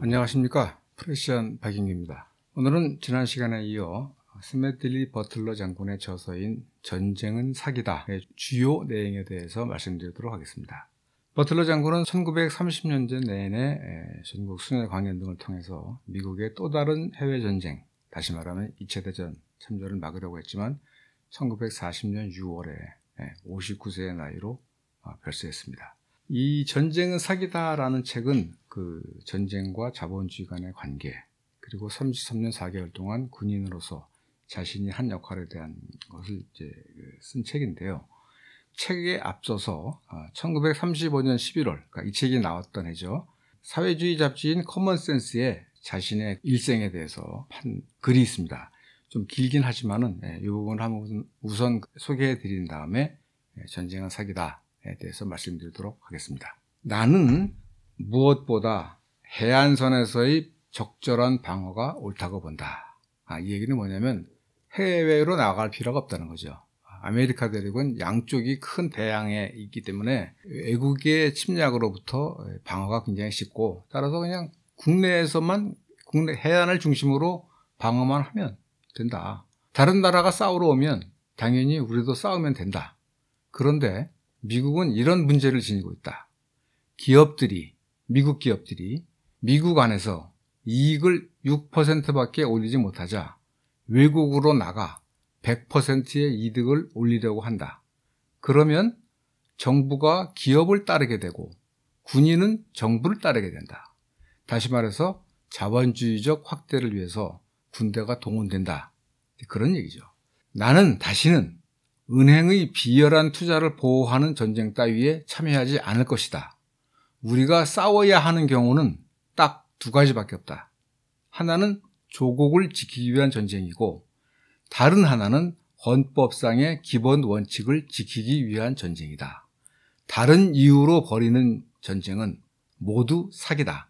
안녕하십니까. 프레시안 박인규입니다. 오늘은 지난 시간에 이어 스매들리 버틀러 장군의 저서인 전쟁은 사기다의 주요 내용에 대해서 말씀드리도록 하겠습니다. 버틀러 장군은 1930년대 내내 전국 순회 강연 등을 통해서 미국의 또 다른 해외전쟁, 다시 말하면 2차 대전 참전을 막으려고 했지만 1940년 6월에 59세의 나이로 별세했습니다. 이 전쟁은 사기다라는 책은 그 전쟁과 자본주의 간의 관계, 그리고 33년 4개월 동안 군인으로서 자신이 한 역할에 대한 것을 이제 쓴 책인데요. 책에 앞서서 1935년 11월, 그러니까 이 책이 나왔던 해죠. 사회주의 잡지인 커먼센스에 자신의 일생에 대해서 한 글이 있습니다. 좀 길긴 하지만은 이 부분을 한번 우선 소개해 드린 다음에 전쟁은 사기다에 대해서 말씀드리도록 하겠습니다. 나는 무엇보다 해안선에서의 적절한 방어가 옳다고 본다. 이 얘기는 뭐냐면 해외로 나갈 필요가 없다는 거죠. 아메리카 대륙은 양쪽이 큰 대양에 있기 때문에 외국의 침략으로부터 방어가 굉장히 쉽고, 따라서 그냥 국내에서만 국내 해안을 중심으로 방어만 하면 된다. 다른 나라가 싸우러 오면 당연히 우리도 싸우면 된다. 그런데 미국은 이런 문제를 지니고 있다. 미국 기업들이 미국 안에서 이익을 6%밖에 올리지 못하자 외국으로 나가 100%의 이득을 올리려고 한다. 그러면 정부가 기업을 따르게 되고 군인은 정부를 따르게 된다. 다시 말해서 자본주의적 확대를 위해서 군대가 동원된다. 그런 얘기죠. 나는 다시는 은행의 비열한 투자를 보호하는 전쟁 따위에 참여하지 않을 것이다. 우리가 싸워야 하는 경우는 딱 두 가지밖에 없다. 하나는 조국을 지키기 위한 전쟁이고, 다른 하나는 헌법상의 기본 원칙을 지키기 위한 전쟁이다. 다른 이유로 벌이는 전쟁은 모두 사기다.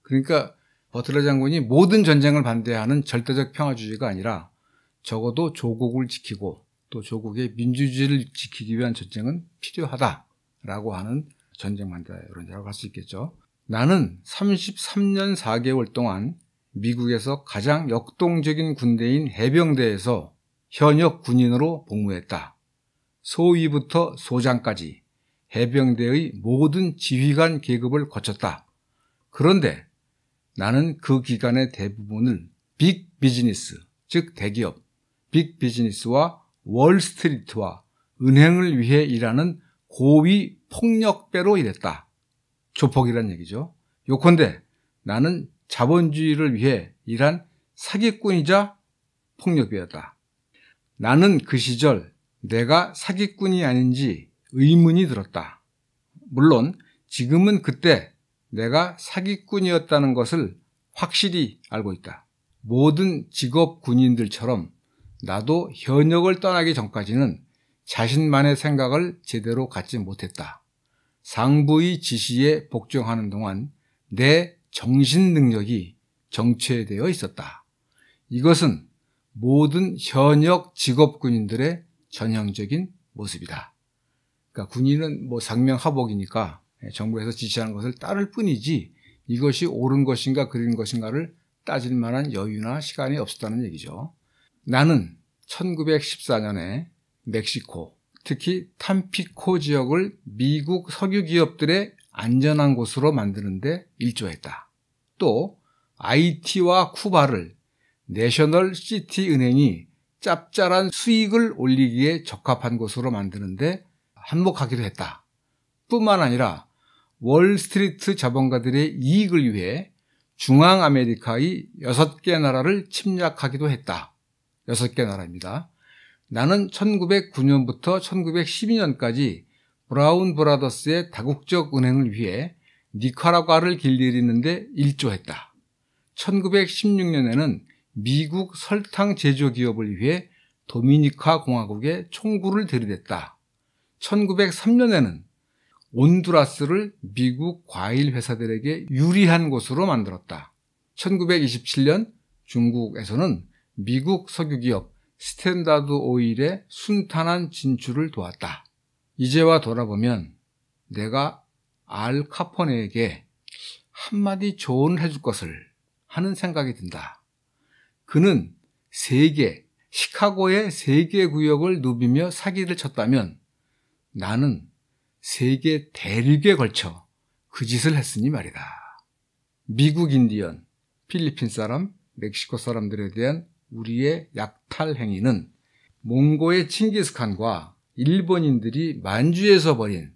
그러니까 버틀러 장군이 모든 전쟁을 반대하는 절대적 평화주의가 아니라 적어도 조국을 지키고 또 조국의 민주주의를 지키기 위한 전쟁은 필요하다라고 하는 전쟁 반대론자라고 할 수 있겠죠. 나는 33년 4개월 동안 미국에서 가장 역동적인 군대인 해병대에서 현역 군인으로 복무했다. 소위부터 소장까지 해병대의 모든 지휘관 계급을 거쳤다. 그런데 나는 그 기간의 대부분을 빅 비즈니스, 즉 대기업, 빅 비즈니스와 월스트리트와 은행을 위해 일하는 고위 폭력배로 일했다. 조폭이란 얘기죠. 요컨대 나는 자본주의를 위해 일한 사기꾼이자 폭력배였다. 나는 그 시절 내가 사기꾼이 아닌지 의문이 들었다. 물론 지금은 그때 내가 사기꾼이었다는 것을 확실히 알고 있다. 모든 직업 군인들처럼 나도 현역을 떠나기 전까지는 자신만의 생각을 제대로 갖지 못했다. 상부의 지시에 복종하는 동안 내 정신 능력이 정체되어 있었다. 이것은 모든 현역 직업 군인들의 전형적인 모습이다. 그러니까 군인은 상명하복이니까 정부에서 지시하는 것을 따를 뿐이지 이것이 옳은 것인가 그른 것인가를 따질 만한 여유나 시간이 없었다는 얘기죠. 나는 1914년에 멕시코, 특히 탐피코 지역을 미국 석유 기업들의 안전한 곳으로 만드는 데 일조했다. 또 IT와 쿠바를 내셔널 시티 은행이 짭짤한 수익을 올리기에 적합한 곳으로 만드는 데 한몫하기도 했다. 뿐만 아니라 월스트리트 자본가들의 이익을 위해 중앙아메리카의 6개 나라를 침략하기도 했다. 6개 나라입니다. 나는 1909년부터 1912년까지 브라운 브라더스의 다국적 은행을 위해 니카라과를 길들이는 데 일조했다. 1916년에는 미국 설탕 제조 기업을 위해 도미니카 공화국에 총구를 들이댔다. 1903년에는 온두라스를 미국 과일 회사들에게 유리한 곳으로 만들었다. 1927년 중국에서는 미국 석유기업 스탠다드 오일의 순탄한 진출을 도왔다. 이제와 돌아보면 내가 알 카포네에게 한마디 조언을 해줄 것을 하는 생각이 든다. 그는 시카고의 3개 구역을 누비며 사기를 쳤다면 나는 세계 대륙에 걸쳐 그 짓을 했으니 말이다. 미국 인디언, 필리핀 사람, 멕시코 사람들에 대한 우리의 약탈 행위는 몽고의 칭기스칸과 일본인들이 만주에서 벌인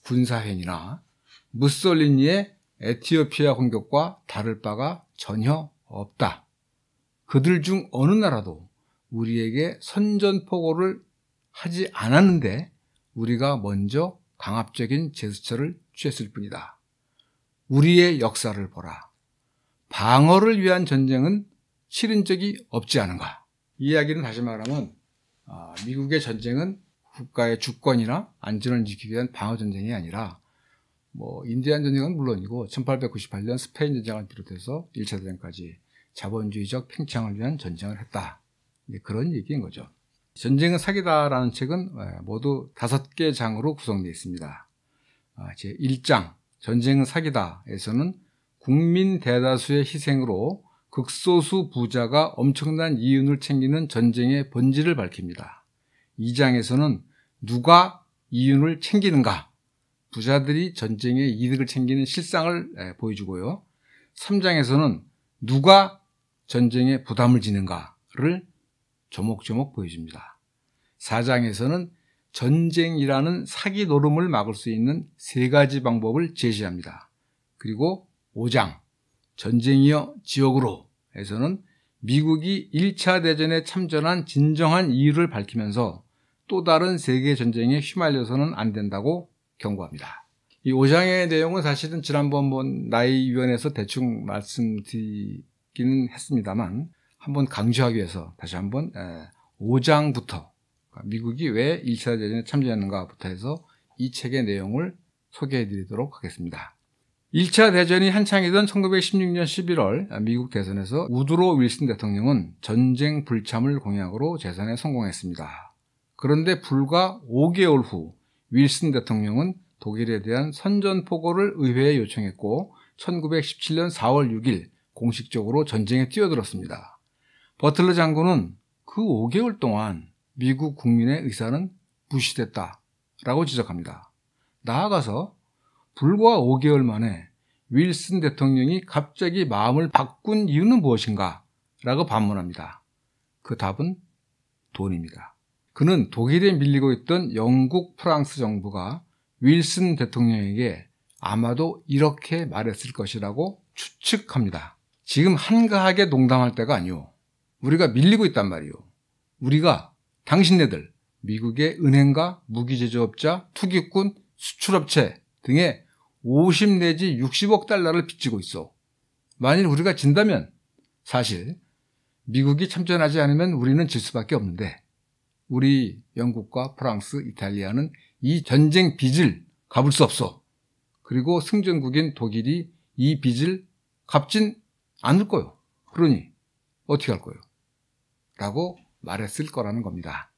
군사행위나 무솔리니의 에티오피아 공격과 다를 바가 전혀 없다. 그들 중 어느 나라도 우리에게 선전포고를 하지 않았는데 우리가 먼저 강압적인 제스처를 취했을 뿐이다. 우리의 역사를 보라. 방어를 위한 전쟁은 치른 적이 없지 않은가. 이 이야기는 다시 말하면 미국의 전쟁은 국가의 주권이나 안전을 지키기 위한 방어전쟁이 아니라 인디안 전쟁은 물론이고 1898년 스페인 전쟁을 비롯해서 1차 대전까지 자본주의적 팽창을 위한 전쟁을 했다. 그런 얘기인 거죠. 전쟁은 사기다라는 책은 모두 5개 장으로 구성되어 있습니다. 제1장 전쟁은 사기다에서는 국민 대다수의 희생으로 극소수 부자가 엄청난 이윤을 챙기는 전쟁의 본질을 밝힙니다. 2장에서는 누가 이윤을 챙기는가, 부자들이 전쟁의 이득을 챙기는 실상을 보여주고요. 3장에서는 누가 전쟁의 부담을 지는가를 조목조목 보여줍니다. 4장에서는 전쟁이라는 사기 노름을 막을 수 있는 3가지 방법을 제시합니다. 그리고 5장 전쟁이여 지옥으로 에서는 미국이 1차 대전에 참전한 진정한 이유를 밝히면서 또 다른 세계전쟁에 휘말려서는 안 된다고 경고합니다. 이 5장의 내용은 사실은 지난번 나이위원회에서 대충 말씀드리기는 했습니다만 한번 강조하기 위해서 다시 한번 5장부터 미국이 왜 1차 대전에 참전했는가부터 해서 이 책의 내용을 소개해 드리도록 하겠습니다. 1차 대전이 한창이던 1916년 11월 미국 대선에서 우드로 윌슨 대통령은 전쟁 불참을 공약으로 재선에 성공했습니다. 그런데 불과 5개월 후 윌슨 대통령은 독일에 대한 선전포고를 의회에 요청했고 1917년 4월 6일 공식적으로 전쟁에 뛰어들었습니다. 버틀러 장군은 그 5개월 동안 미국 국민의 의사는 무시됐다라고 지적합니다. 나아가서 불과 5개월 만에 윌슨 대통령이 갑자기 마음을 바꾼 이유는 무엇인가? 라고 반문합니다. 그 답은 돈입니다. 그는 독일에 밀리고 있던 영국, 프랑스 정부가 윌슨 대통령에게 아마도 이렇게 말했을 것이라고 추측합니다. 지금 한가하게 농담할 때가 아니오. 우리가 밀리고 있단 말이오. 우리가 당신네들 미국의 은행가, 무기제조업자, 투기꾼, 수출업체 등에 50 내지 60억 달러를 빚지고 있어. 만일 우리가 진다면 사실 미국이 참전하지 않으면 우리는 질 수밖에 없는데 우리 영국과 프랑스, 이탈리아는 이 전쟁 빚을 갚을 수 없어. 그리고 승전국인 독일이 이 빚을 갚진 않을 거요. 그러니 어떻게 할 거요? 라고 말했을 거라는 겁니다.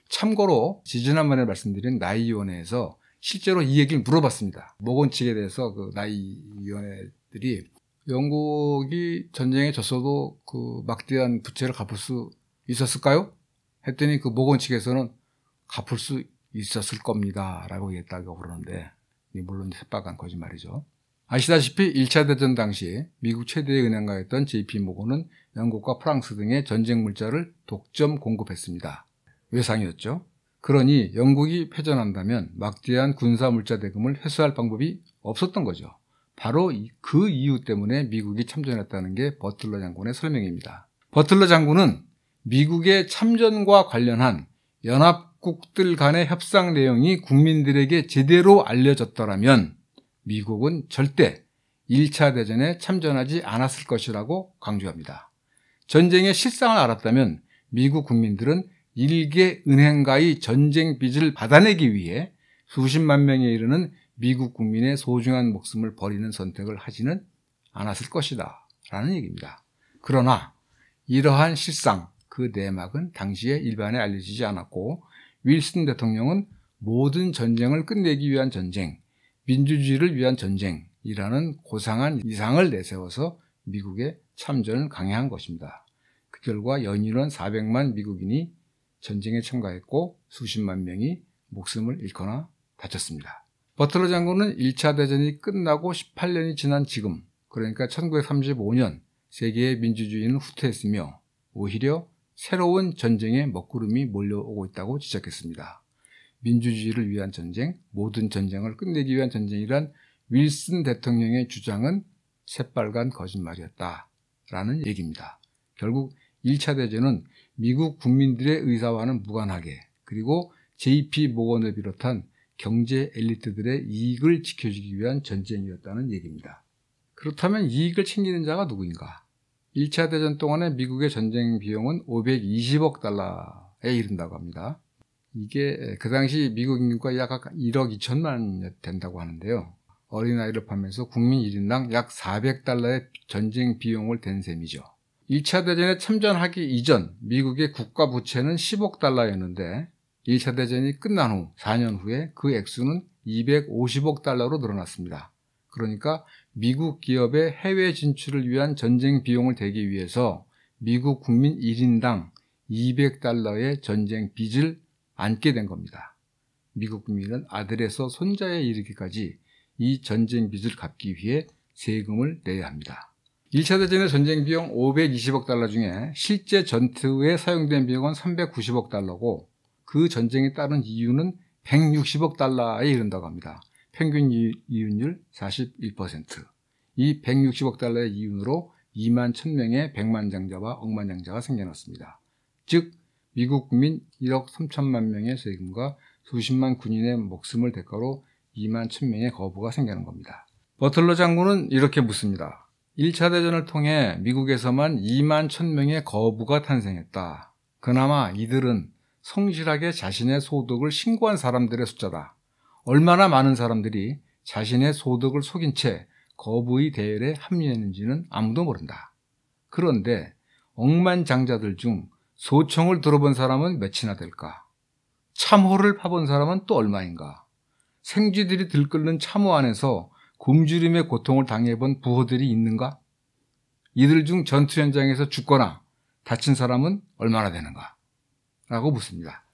참고로 지지난번에 말씀드린 나이위원회에서 실제로 이 얘기를 물어봤습니다. 모건 측에 대해서 그 나이위원회들이 영국이 전쟁에 졌어도 그 막대한 부채를 갚을 수 있었을까요? 했더니 그 모건 측에서는 갚을 수 있었을 겁니다 라고 얘기했다고 그러는데 물론 새빨간 거짓말이죠. 아시다시피 1차 대전 당시 미국 최대의 은행가였던 JP 모건은 영국과 프랑스 등의 전쟁 물자를 독점 공급했습니다. 외상이었죠. 그러니 영국이 패전한다면 막대한 군사 물자 대금을 회수할 방법이 없었던 거죠. 바로 그 이유 때문에 미국이 참전했다는 게 버틀러 장군의 설명입니다. 버틀러 장군은 미국의 참전과 관련한 연합국들 간의 협상 내용이 국민들에게 제대로 알려졌더라면 미국은 절대 1차 대전에 참전하지 않았을 것이라고 강조합니다. 전쟁의 실상을 알았다면 미국 국민들은 일개 은행가의 전쟁 빚을 받아내기 위해 수십만 명에 이르는 미국 국민의 소중한 목숨을 버리는 선택을 하지는 않았을 것이다 라는 얘기입니다. 그러나 이러한 실상, 그 내막은 당시에 일반에 알려지지 않았고 윌슨 대통령은 모든 전쟁을 끝내기 위한 전쟁, 민주주의를 위한 전쟁, 이라는 고상한 이상을 내세워서 미국의 참전을 강행한 것입니다. 그 결과 연일원 400만 미국인이 전쟁에 참가했고 수십만 명이 목숨을 잃거나 다쳤습니다. 버틀러 장군은 1차 대전이 끝나고 18년이 지난 지금, 그러니까 1935년 세계의 민주주의는 후퇴했으며 오히려 새로운 전쟁의 먹구름이 몰려오고 있다고 지적했습니다. 민주주의를 위한 전쟁, 모든 전쟁을 끝내기 위한 전쟁이란 윌슨 대통령의 주장은 새빨간 거짓말이었다라는 얘기입니다. 결국 1차 대전은 미국 국민들의 의사와는 무관하게, 그리고 JP 모건을 비롯한 경제 엘리트들의 이익을 지켜주기 위한 전쟁이었다는 얘기입니다. 그렇다면 이익을 챙기는 자가 누구인가? 1차 대전 동안의 미국의 전쟁 비용은 520억 달러에 이른다고 합니다. 이게 그 당시 미국 인구가 약 1억 2천만 된다고 하는데요. 어린아이를 포함해서 국민 1인당 약 400달러의 전쟁 비용을 댄 셈이죠. 1차 대전에 참전하기 이전 미국의 국가 부채는 10억 달러였는데 1차 대전이 끝난 후 4년 후에 그 액수는 250억 달러로 늘어났습니다. 그러니까 미국 기업의 해외 진출을 위한 전쟁 비용을 대기 위해서 미국 국민 1인당 200달러의 전쟁 빚을 안게 된 겁니다. 미국 국민은 아들에서 손자에 이르기까지 이 전쟁 빚을 갚기 위해 세금을 내야 합니다. 1차 대전의 전쟁 비용 520억 달러 중에 실제 전투에 사용된 비용은 390억 달러고 그 전쟁에 따른 이윤은 160억 달러에 이른다고 합니다. 평균 이윤율 41%. 이 160억 달러의 이윤으로 2만 1000명의 백만장자와 억만장자가 생겨났습니다. 즉 미국 국민 1억 3천만 명의 세금과 수십만 군인의 목숨을 대가로 2만 1000명의 거부가 생기는 겁니다. 버틀러 장군은 이렇게 묻습니다. 1차 대전을 통해 미국에서만 2만 1000명의 거부가 탄생했다. 그나마 이들은 성실하게 자신의 소득을 신고한 사람들의 숫자다. 얼마나 많은 사람들이 자신의 소득을 속인 채 거부의 대열에 합류했는지는 아무도 모른다. 그런데 억만장자들 중 소총을 들어본 사람은 몇이나 될까? 참호를 파본 사람은 또 얼마인가? 생쥐들이 들끓는 참호 안에서 굶주림의 고통을 당해본 부호들이 있는가? 이들 중 전투 현장에서 죽거나 다친 사람은 얼마나 되는가? 라고 묻습니다.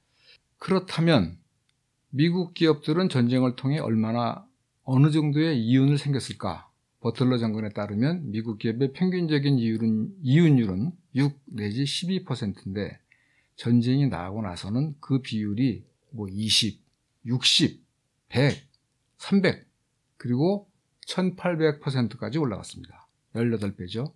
그렇다면 미국 기업들은 전쟁을 통해 어느 정도의 이윤을 생겼을까? 버틀러 장군에 따르면 미국 기업의 평균적인 이윤율은 6 내지 12%인데 전쟁이 나고 나서는 그 비율이 20, 60, 100, 300 그리고 1800%까지 올라갔습니다. 18배죠.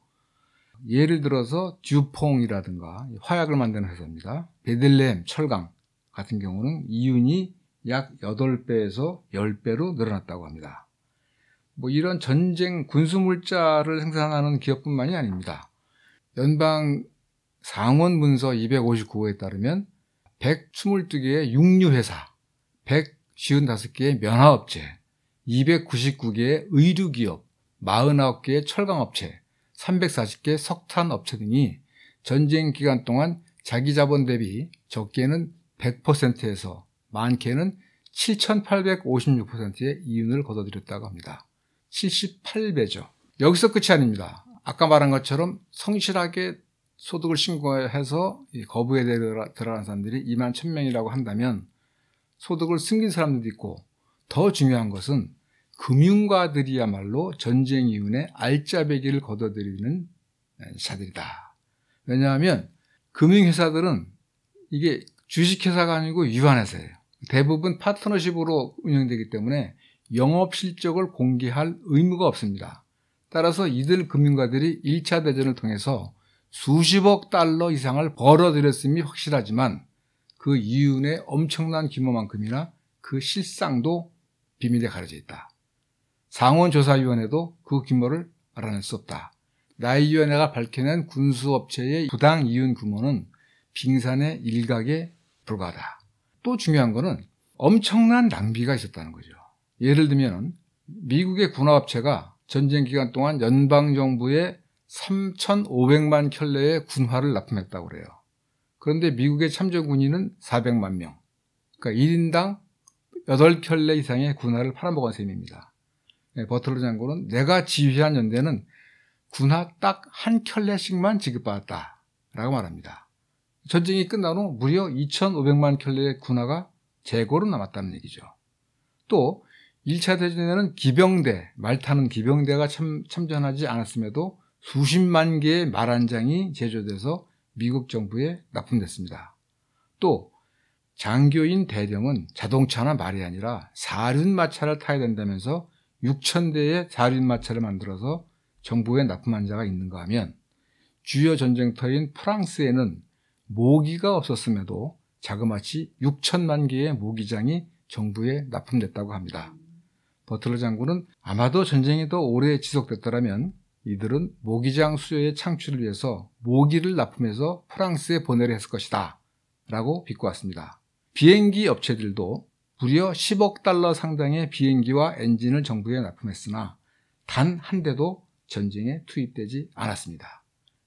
예를 들어서 듀퐁이라든가 화약을 만드는 회사입니다. 베들레헴 철강 같은 경우는 이윤이 약 8배에서 10배로 늘어났다고 합니다. 이런 전쟁 군수물자를 생산하는 기업뿐만이 아닙니다. 연방 상원 문서 259호에 따르면 122개의 육류회사, 155개의 면화업체, 299개의 의류기업, 49개의 철강업체, 340개 석탄업체 등이 전쟁 기간 동안 자기 자본 대비 적게는 100%에서 많게는 7,856%의 이윤을 거둬들였다고 합니다. 78배죠. 여기서 끝이 아닙니다. 아까 말한 것처럼 성실하게 소득을 신고해서 거부에 들어간 사람들이 2만 1000명이라고 한다면 소득을 숨긴 사람들도 있고 더 중요한 것은 금융가들이야말로 전쟁 이윤의 알짜배기를 거둬들이는 자들이다. 왜냐하면 금융회사들은 이게 주식회사가 아니고 유한회사예요. 대부분 파트너십으로 운영되기 때문에 영업실적을 공개할 의무가 없습니다. 따라서 이들 금융가들이 1차 대전을 통해서 수십억 달러 이상을 벌어들였음이 확실하지만 그 이윤의 엄청난 규모만큼이나 그 실상도 비밀에 가려져 있다. 상원조사위원회도 그 규모를 알아낼 수 없다. 나이위원회가 밝혀낸 군수업체의 부당 이윤 규모는 빙산의 일각에 불과하다. 또 중요한 거는 엄청난 낭비가 있었다는 거죠. 예를 들면 미국의 군화업체가 전쟁 기간 동안 연방정부에 3,500만 켤레의 군화를 납품했다고 그래요. 그런데 미국의 참전군인은 400만 명. 그러니까 1인당 8켤레 이상의 군화를 팔아먹은 셈입니다. 버틀러 장군은 내가 지휘한 연대는 군화 딱 한 켤레씩만 지급받았다라고 말합니다. 전쟁이 끝난 후 무려 2,500만 켤레의 군화가 재고로 남았다는 얘기죠. 또 1차 대전에는 기병대, 말 타는 기병대가 참전하지 않았음에도 수십만 개의 말 한 장이 제조돼서 미국 정부에 납품됐습니다. 또 장교인 대령은 자동차나 말이 아니라 사륜마차를 타야 된다면서 6,000대의 사륜마차를 만들어서 정부에 납품한 자가 있는가 하면 주요 전쟁터인 프랑스에는 모기가 없었음에도 자그마치 6천만 개의 모기장이 정부에 납품됐다고 합니다. 버틀러 장군은 아마도 전쟁이 더 오래 지속됐더라면 이들은 모기장 수요의 창출을 위해서 모기를 납품해서 프랑스에 보내려 했을 것이다 라고 비꼬았습니다. 비행기 업체들도 무려 10억 달러 상당의 비행기와 엔진을 정부에 납품했으나 단 한 대도 전쟁에 투입되지 않았습니다.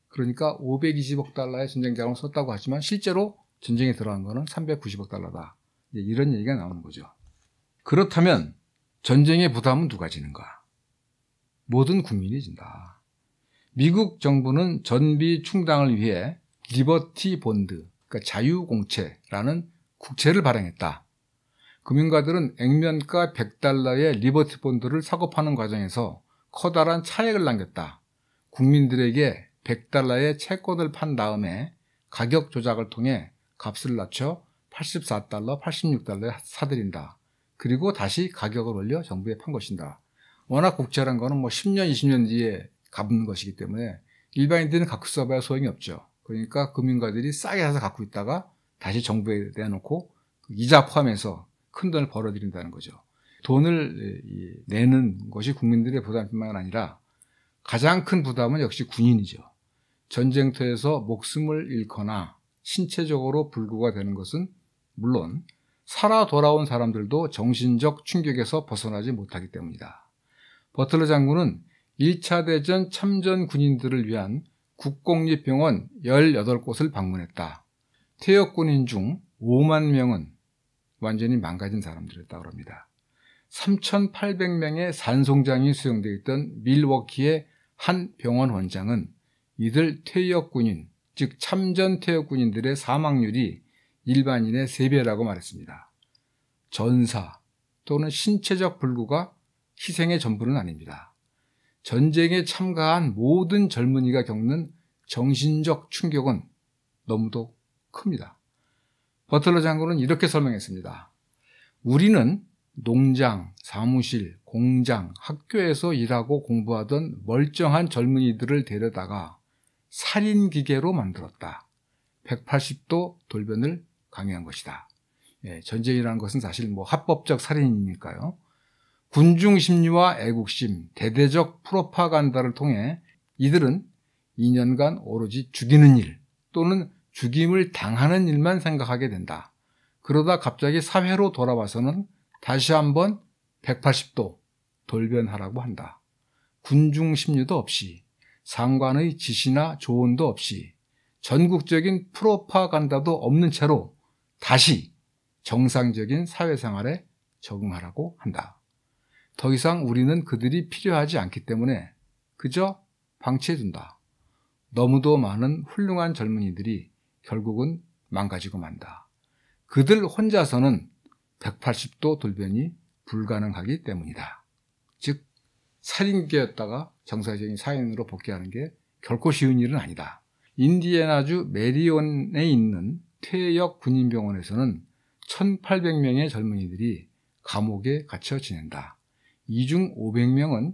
그러니까 520억 달러의 전쟁 자금을 썼다고 하지만 실제로 전쟁에 들어간 것은 390억 달러다. 이런 얘기가 나오는 거죠. 그렇다면 전쟁의 부담은 누가 지는가? 모든 국민이 진다. 미국 정부는 전비 충당을 위해 리버티 본드, 그러니까 자유공채라는 국채를 발행했다. 금융가들은 액면가 100달러의 리버티 본드를 사고 파는 과정에서 커다란 차액을 남겼다. 국민들에게 100달러의 채권을 판 다음에 가격 조작을 통해 값을 낮춰 84달러, 86달러에 사들인다. 그리고 다시 가격을 올려 정부에 판 것이다. 워낙 국채란 거는 10년, 20년 뒤에 갚는 것이기 때문에 일반인들은 갖고 써봐야 소용이 없죠. 그러니까 금융가들이 싸게 사서 갖고 있다가 다시 정부에 내놓고 이자 포함해서 큰 돈을 벌어들인다는 거죠. 돈을 내는 것이 국민들의 부담뿐만 아니라 가장 큰 부담은 역시 군인이죠. 전쟁터에서 목숨을 잃거나 신체적으로 불구가 되는 것은 물론 살아 돌아온 사람들도 정신적 충격에서 벗어나지 못하기 때문이다. 버틀러 장군은 1차 대전 참전 군인들을 위한 국공립병원 18곳을 방문했다. 퇴역 군인 중 5만 명은 완전히 망가진 사람들이었다고 합니다. 3,800명의 산송장이 수용되어 있던 밀워키의 한 병원 원장은 이들 퇴역 군인, 즉 참전 퇴역 군인들의 사망률이 일반인의 3배라고 말했습니다. 전사 또는 신체적 불구가 희생의 전부는 아닙니다. 전쟁에 참가한 모든 젊은이가 겪는 정신적 충격은 너무도 큽니다. 버틀러 장군은 이렇게 설명했습니다. 우리는 농장, 사무실, 공장, 학교에서 일하고 공부하던 멀쩡한 젊은이들을 데려다가 살인기계로 만들었다. 180도 돌변을 강요한 것이다. 전쟁이라는 것은 사실 합법적 살인이니까요. 군중 심리와 애국심, 대대적 프로파간다를 통해 이들은 2년간 오로지 죽이는 일 또는 죽임을 당하는 일만 생각하게 된다. 그러다 갑자기 사회로 돌아와서는 다시 한번 180도 돌변하라고 한다. 군중 심리도 없이, 상관의 지시나 조언도 없이, 전국적인 프로파간다도 없는 채로 다시 정상적인 사회생활에 적응하라고 한다. 더 이상 우리는 그들이 필요하지 않기 때문에 그저 방치해둔다. 너무도 많은 훌륭한 젊은이들이 결국은 망가지고 만다. 그들 혼자서는 180도 돌변이 불가능하기 때문이다. 즉 살인계였다가 정상적인 사인으로 복귀하는 게 결코 쉬운 일은 아니다. 인디애나주 메리온에 있는 퇴역 군인병원에서는 1,800명의 젊은이들이 감옥에 갇혀 지낸다. 이 중 500명은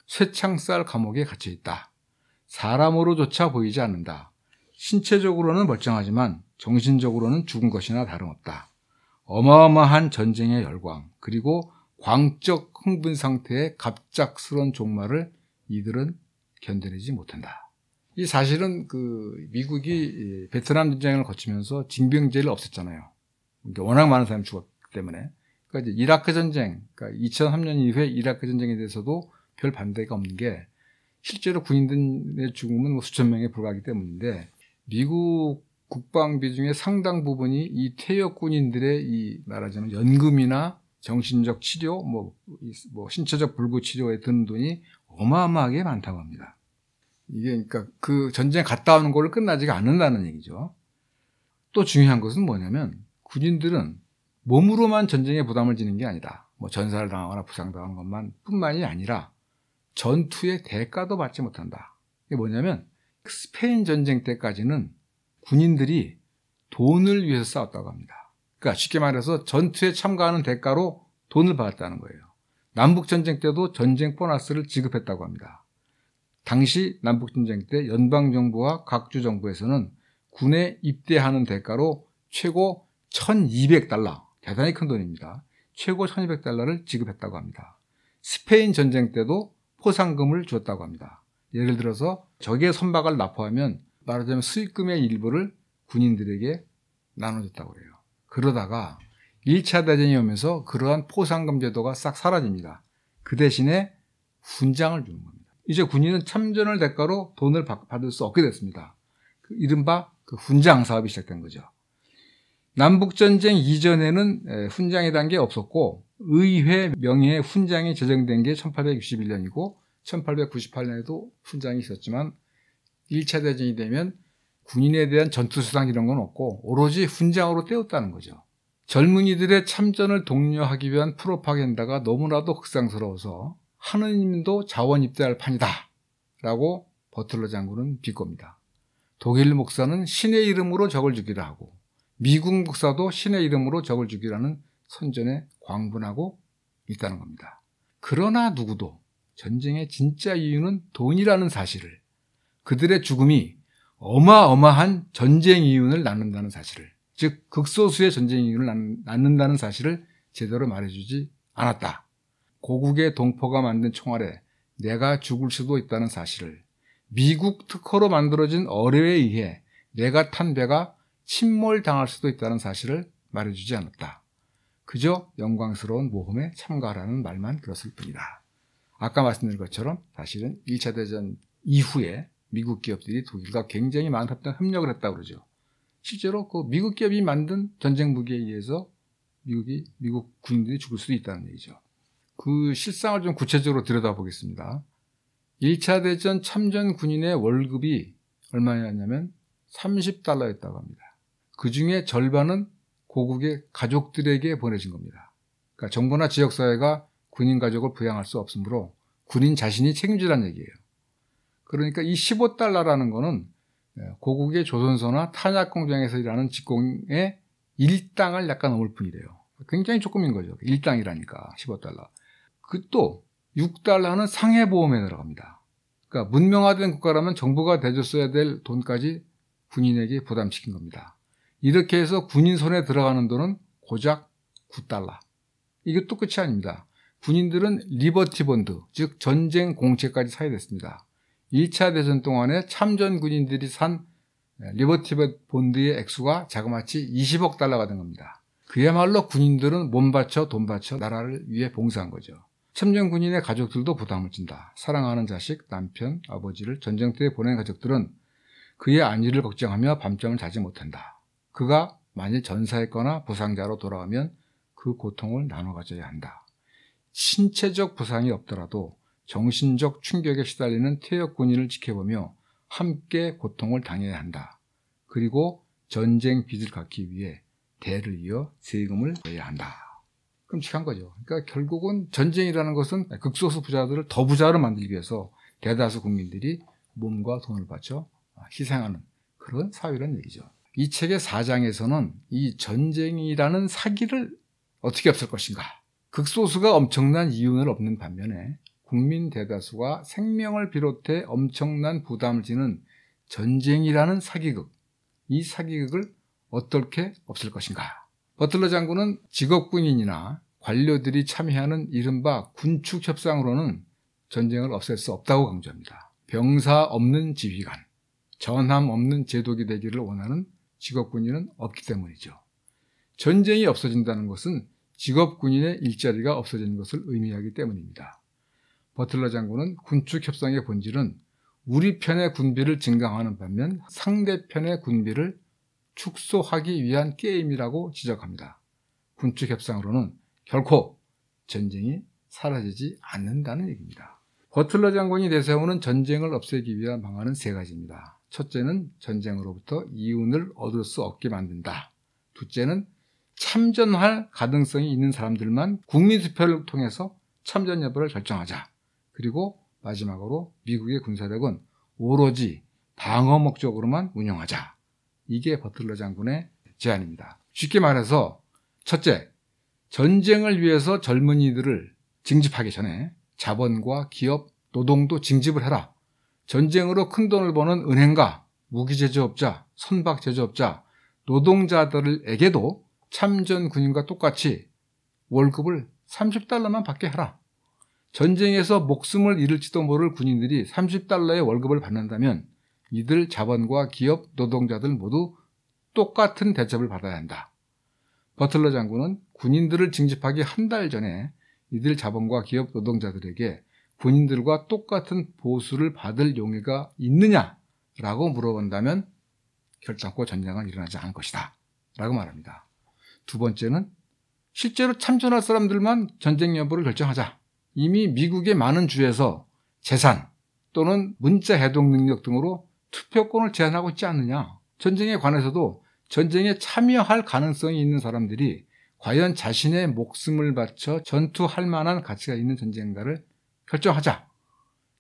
쇠창살 감옥에 갇혀 있다. 사람으로조차 보이지 않는다. 신체적으로는 멀쩡하지만 정신적으로는 죽은 것이나 다름없다. 어마어마한 전쟁의 열광 그리고 광적 흥분 상태의 갑작스러운 종말을 이들은 견뎌내지 못한다. 이 사실은 미국이 베트남 전쟁을 거치면서 징병제를 없앴잖아요. 그러니까 워낙 많은 사람이 죽었기 때문에. 그러니까 이제 이라크 전쟁, 그러니까 2003년 이후에 이라크 전쟁에 대해서도 별 반대가 없는 게 실제로 군인들의 죽음은 수천 명에 불과하기 때문인데 미국 국방비 중에 상당 부분이 이 퇴역 군인들의 말하자면 연금이나 정신적 치료, 신체적 불구 치료에 드는 돈이 어마어마하게 많다고 합니다. 이게 그러니까 그 전쟁 갔다 오는 걸로 끝나지가 않는다는 얘기죠. 또 중요한 것은 뭐냐면 군인들은 몸으로만 전쟁에 부담을 지는 게 아니다. 전사를 당하거나 부상당하는 것만 뿐만이 아니라 전투의 대가도 받지 못한다. 이게 뭐냐면 스페인 전쟁 때까지는 군인들이 돈을 위해서 싸웠다고 합니다. 그러니까 쉽게 말해서 전투에 참가하는 대가로 돈을 받았다는 거예요. 남북전쟁 때도 전쟁 보너스를 지급했다고 합니다. 당시 남북전쟁 때 연방정부와 각주정부에서는 군에 입대하는 대가로 최고 1200달러, 대단히 큰 돈입니다. 최고 1200달러를 지급했다고 합니다. 스페인 전쟁 때도 포상금을 줬다고 합니다. 예를 들어서 적의 선박을 납포하면 말하자면 수익금의 일부를 군인들에게 나눠줬다고 해요. 그러다가 1차 대전이 오면서 그러한 포상금 제도가 싹 사라집니다. 그 대신에 훈장을 주는 겁니다. 이제 군인은 참전을 대가로 돈을 받을 수 없게 됐습니다. 이른바 훈장 사업이 시작된 거죠. 남북전쟁 이전에는 훈장이란 게 없었고 의회 명의의 훈장이 제정된 게 1861년이고 1898년에도 훈장이 있었지만 1차 대전이 되면 군인에 대한 전투수당 이런 건 없고 오로지 훈장으로 때웠다는 거죠. 젊은이들의 참전을 독려하기 위한 프로파간다가 너무나도 흑상스러워서 하느님도 자원 입대할 판이다 라고 버틀러 장군은 비꼽니다. 독일 목사는 신의 이름으로 적을 죽이라 하고 미국 목사도 신의 이름으로 적을 죽이라는 선전에 광분하고 있다는 겁니다. 그러나 누구도 전쟁의 진짜 이유는 돈이라는 사실을, 그들의 죽음이 어마어마한 전쟁 이윤을 낳는다는 사실을, 즉 극소수의 전쟁 이윤을 낳는다는 사실을 제대로 말해주지 않았다. 고국의 동포가 만든 총알에 내가 죽을 수도 있다는 사실을, 미국 특허로 만들어진 어뢰에 의해 내가 탄 배가 침몰당할 수도 있다는 사실을 말해주지 않았다. 그저 영광스러운 모험에 참가하라는 말만 들었을 뿐이다. 아까 말씀드린 것처럼 사실은 1차 대전 이후에 미국 기업들이 독일과 굉장히 많은 협력을 했다고 그러죠. 실제로 그 미국 기업이 만든 전쟁 무기에 의해서 미국 군인들이 죽을 수도 있다는 얘기죠. 그 실상을 좀 구체적으로 들여다보겠습니다. 1차 대전 참전 군인의 월급이 얼마였냐면 $30였다고 합니다. 그 중에 절반은 고국의 가족들에게 보내진 겁니다. 그러니까 정부나 지역사회가 군인 가족을 부양할 수 없으므로 군인 자신이 책임지라는 얘기예요. 그러니까 이 $15라는 거는 고국의 조선소나 탄약 공장에서 일하는 직공의 일당을 약간 넘을 뿐이래요. 굉장히 조금인 거죠. 일당이라니까 $15. 그 또 $6는 상해보험에 들어갑니다. 그러니까 문명화된 국가라면 정부가 대줬어야 될 돈까지 군인에게 부담시킨 겁니다. 이렇게 해서 군인 손에 들어가는 돈은 고작 $9. 이게 또 끝이 아닙니다. 군인들은 리버티 본드, 즉 전쟁 공채까지 사야 됐습니다. 1차 대전 동안에 참전 군인들이 산 리버티 본드의 액수가 자그마치 $20억 된 겁니다. 그야말로 군인들은 몸 바쳐 돈 바쳐 나라를 위해 봉사한 거죠. 참전 군인의 가족들도 부담을 진다. 사랑하는 자식, 남편, 아버지를 전쟁터에 보낸 가족들은 그의 안위를 걱정하며 밤잠을 자지 못한다. 그가 만일 전사했거나 부상자로 돌아오면 그 고통을 나눠 가져야 한다. 신체적 부상이 없더라도 정신적 충격에 시달리는 퇴역 군인을 지켜보며 함께 고통을 당해야 한다. 그리고 전쟁 빚을 갚기 위해 대를 이어 세금을 내야 한다. 끔찍한 거죠. 그러니까 결국은 전쟁이라는 것은 극소수 부자들을 더 부자로 만들기 위해서 대다수 국민들이 몸과 돈을 바쳐 희생하는 그런 사회라는 얘기죠. 이 책의 4장에서는 이 전쟁이라는 사기를 어떻게 없앨 것인가. 극소수가 엄청난 이윤을 얻는 반면에 국민 대다수가 생명을 비롯해 엄청난 부담을 지는 전쟁이라는 사기극, 이 사기극을 어떻게 없앨 것인가. 버틀러 장군은 직업군인이나 관료들이 참여하는 이른바 군축협상으로는 전쟁을 없앨 수 없다고 강조합니다. 병사 없는 지휘관, 전함 없는 제독이 되기를 원하는 직업군인은 없기 때문이죠. 전쟁이 없어진다는 것은 직업군인의 일자리가 없어지는 것을 의미하기 때문입니다. 버틀러 장군은 군축협상의 본질은 우리 편의 군비를 증강하는 반면 상대편의 군비를 축소하기 위한 게임이라고 지적합니다. 군축협상으로는 결코 전쟁이 사라지지 않는다는 얘기입니다. 버틀러 장군이 내세우는 전쟁을 없애기 위한 방안은 세 가지입니다. 첫째는 전쟁으로부터 이윤을 얻을 수 없게 만든다. 둘째는 참전할 가능성이 있는 사람들만 국민투표를 통해서 참전 여부를 결정하자. 그리고 마지막으로 미국의 군사력은 오로지 방어 목적으로만 운영하자. 이게 버틀러 장군의 제안입니다. 쉽게 말해서 첫째, 전쟁을 위해서 젊은이들을 징집하기 전에 자본과 기업, 노동도 징집을 해라. 전쟁으로 큰돈을 버는 은행가, 무기제조업자, 선박제조업자, 노동자들에게도 참전 군인과 똑같이 월급을 $30만 받게 하라. 전쟁에서 목숨을 잃을지도 모를 군인들이 $30의 월급을 받는다면 이들 자본과 기업, 노동자들 모두 똑같은 대접을 받아야 한다. 버틀러 장군은 군인들을 징집하기 한 달 전에 이들 자본과 기업 노동자들에게 군인들과 똑같은 보수를 받을 용의가 있느냐라고 물어본다면 결단코 전쟁은 일어나지 않을 것이다 라고 말합니다. 두 번째는 실제로 참전할 사람들만 전쟁 여부를 결정하자. 이미 미국의 많은 주에서 재산 또는 문자 해독 능력 등으로 투표권을 제한하고 있지 않느냐. 전쟁에 관해서도 전쟁에 참여할 가능성이 있는 사람들이 과연 자신의 목숨을 바쳐 전투할 만한 가치가 있는 전쟁인가를 결정하자.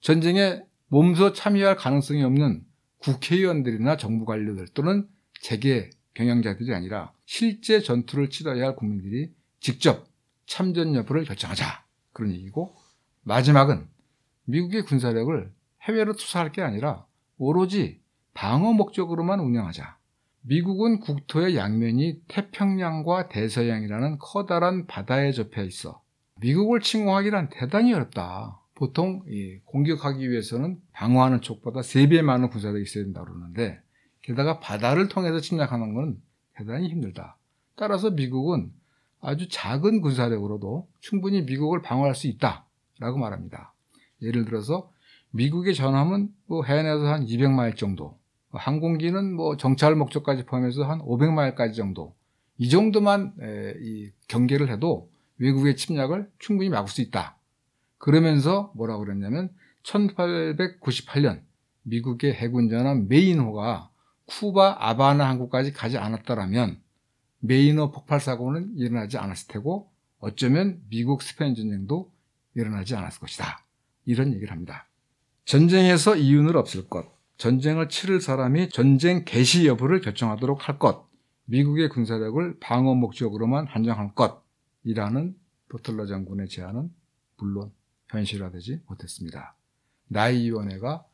전쟁에 몸소 참여할 가능성이 없는 국회의원들이나 정부 관료들 또는 재계 경영자들이 아니라 실제 전투를 치러야 할 국민들이 직접 참전 여부를 결정하자. 그런 얘기고, 마지막은 미국의 군사력을 해외로 투사할 게 아니라 오로지 방어 목적으로만 운영하자. 미국은 국토의 양면이 태평양과 대서양이라는 커다란 바다에 접해 있어 미국을 침공하기란 대단히 어렵다. 보통 공격하기 위해서는 방어하는 쪽보다 3배 많은 군사력이 있어야 된다고 그러는데, 게다가 바다를 통해서 침략하는 건 대단히 힘들다. 따라서 미국은 아주 작은 군사력으로도 충분히 미국을 방어할 수 있다라고 말합니다. 예를 들어서 미국의 전함은 해안에서 한 200마일 정도, 항공기는 정찰 목적까지 포함해서 한 500마일까지 정도, 이 정도만 경계를 해도 외국의 침략을 충분히 막을 수 있다. 그러면서 뭐라고 그랬냐면 1898년 미국의 해군 전함 메이너가 쿠바 아바나 항구까지 가지 않았더라면 메이너 폭발 사고는 일어나지 않았을 테고 어쩌면 미국 스페인 전쟁도 일어나지 않았을 것이다. 이런 얘기를 합니다. 전쟁에서 이윤을 없앨 것, 전쟁을 치를 사람이 전쟁 개시 여부를 결정하도록 할 것, 미국의 군사력을 방어 목적으로만 한정할 것이라는 버틀러 장군의 제안은 물론 현실화되지 못했습니다. 나이위원회가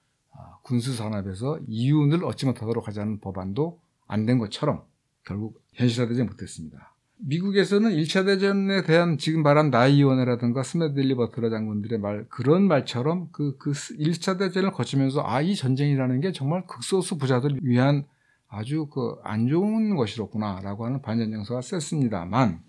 군수산업에서 이윤을 얻지 못하도록 하자는 법안도 안 된 것처럼 결국 현실화되지 못했습니다. 미국에서는 1차 대전에 대한 지금 말한 나이위원회라든가 스매들리 버틀러 장군들의 그런 말처럼 그 1차 대전을 거치면서 이 전쟁이라는 게 정말 극소수 부자들을 위한 아주 안 좋은 것이었구나라고 하는 반전정서가 셌습니다만,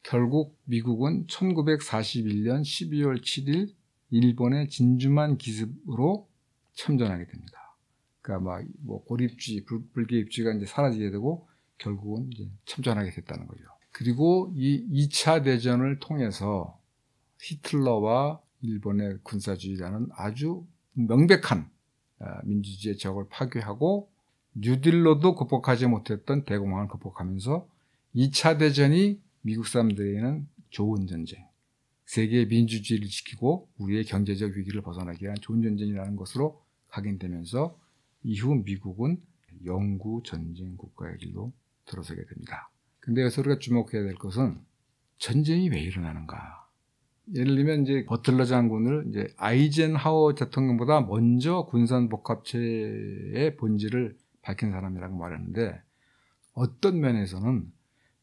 결국 미국은 1941년 12월 7일 일본의 진주만 기습으로 참전하게 됩니다. 그러니까 고립주의, 불개입주의가 이제 사라지게 되고 결국은 이제 참전하게 됐다는 거죠. 그리고 이 2차 대전을 통해서 히틀러와 일본의 군사주의자는 아주 명백한 민주주의의 적을 파괴하고 뉴딜로도 극복하지 못했던 대공황을 극복하면서 2차 대전이 미국 사람들에게는 좋은 전쟁, 세계의 민주주의를 지키고 우리의 경제적 위기를 벗어나기 위한 좋은 전쟁이라는 것으로 각인되면서 이후 미국은 영구 전쟁 국가의 길로 들어서게 됩니다. 근데 여기서 우리가 주목해야 될 것은 전쟁이 왜 일어나는가. 예를 들면 이제 버틀러 장군을 이제 아이젠하워 대통령보다 먼저 군산복합체의 본질을 밝힌 사람이라고 말했는데, 어떤 면에서는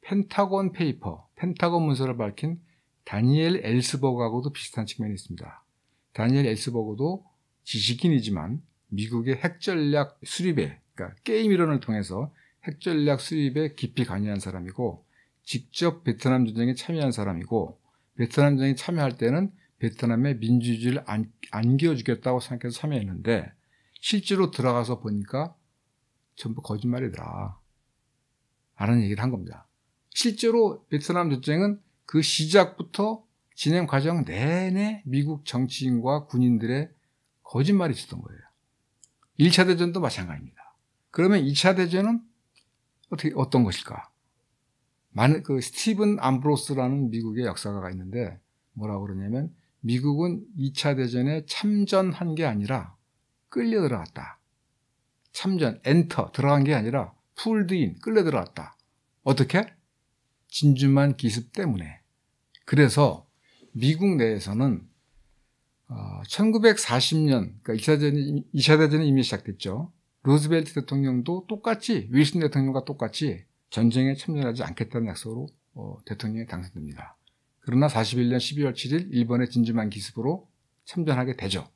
펜타곤 페이퍼, 펜타곤 문서를 밝힌 다니엘 엘스버그하고도 비슷한 측면이 있습니다. 다니엘 엘스버그도 지식인이지만 미국의 핵전략 수립에, 그러니까 게임 이론을 통해서 핵전략 수립에 깊이 관여한 사람이고, 직접 베트남 전쟁에 참여한 사람이고, 베트남 전쟁에 참여할 때는 베트남의 민주주의를 안겨주겠다고 생각해서 참여했는데, 실제로 들어가서 보니까 전부 거짓말이더라 라는 얘기를 한 겁니다. 실제로 베트남 전쟁은 그 시작부터 진행 과정 내내 미국 정치인과 군인들의 거짓말이 있었던 거예요. 1차 대전도 마찬가지입니다. 그러면 2차 대전은 어떤 것일까? 그 스티븐 암브로스라는 미국의 역사가가 있는데 뭐라고 그러냐면 미국은 2차 대전에 참전한 게 아니라 끌려 들어갔다. 참전, 엔터, 들어간 게 아니라 풀드인, 끌려 들어갔다. 어떻게? 진주만 기습 때문에. 그래서 미국 내에서는 1940년, 그러니까 2차 대전이 이미 시작됐죠. 루즈벨트 대통령도 똑같이, 윌슨 대통령과 똑같이 전쟁에 참전하지 않겠다는 약속으로 대통령이 당선됩니다. 그러나 41년 12월 7일 일본의 진주만 기습으로 참전하게 되죠.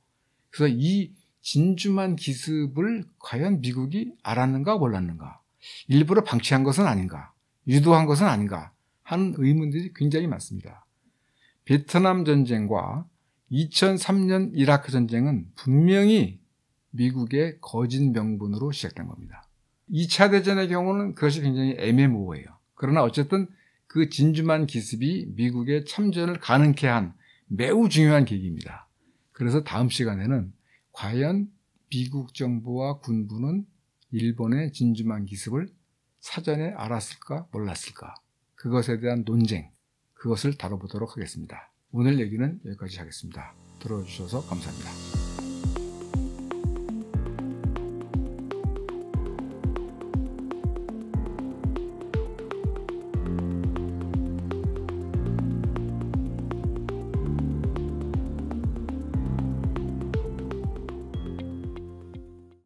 그래서 이 진주만 기습을 과연 미국이 알았는가 몰랐는가, 일부러 방치한 것은 아닌가, 유도한 것은 아닌가 하는 의문들이 굉장히 많습니다. 베트남 전쟁과 2003년 이라크 전쟁은 분명히 미국의 거짓 명분으로 시작된 겁니다. 2차 대전의 경우는 그것이 굉장히 애매모호해요. 그러나 어쨌든 그 진주만 기습이 미국의 참전을 가능케 한 매우 중요한 계기입니다. 그래서 다음 시간에는 과연 미국 정부와 군부는 일본의 진주만 기습을 사전에 알았을까 몰랐을까, 그것에 대한 논쟁, 그것을 다뤄보도록 하겠습니다. 오늘 얘기는 여기까지 하겠습니다. 들어주셔서 감사합니다.